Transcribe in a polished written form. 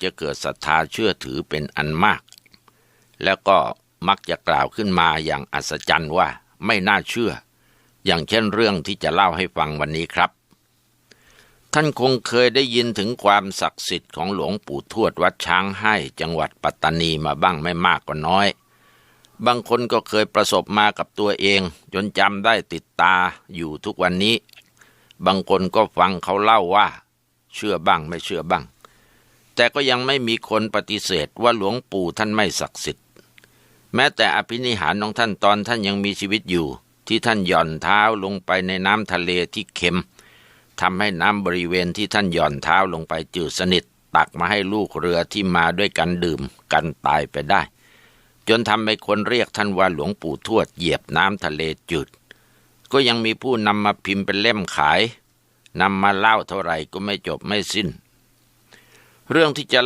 จะเกิดศรัทธาเชื่อถือเป็นอันมากแล้วก็มักจะกล่าวขึ้นมาอย่างอัศจรรย์ว่าไม่น่าเชื่ออย่างเช่นเรื่องที่จะเล่าให้ฟังวันนี้ครับท่านคงเคยได้ยินถึงความศักดิ์สิทธิ์ของหลวงปู่ทวดวัดช้างให้จังหวัดปัตตานีมาบ้างไม่มากก็น้อยบางคนก็เคยประสบมากับตัวเองจนจำได้ติดตาอยู่ทุกวันนี้บางคนก็ฟังเขาเล่าว่าเชื่อบ้างไม่เชื่อบ้างแต่ก็ยังไม่มีคนปฏิเสธว่าหลวงปู่ท่านไม่ศักดิ์สิทธิ์แม้แต่อภินิหารของท่านตอนท่านยังมีชีวิตอยู่ที่ท่านหย่อนเท้าลงไปในน้ำทะเลที่เค็มทำให้น้ำบริเวณที่ท่านหย่อนเท้าลงไปจืดสนิทตักมาให้ลูกเรือที่มาด้วยกันดื่มกันตายไปได้จนทำให้คนเรียกท่านว่าหลวงปู่ทวดเหยียบน้ำทะเลจืดก็ยังมีผู้นำมาพิมพ์เป็นเล่มขายนำมาเล่าเท่าไหร่ก็ไม่จบไม่สิ้นเรื่องที่จะ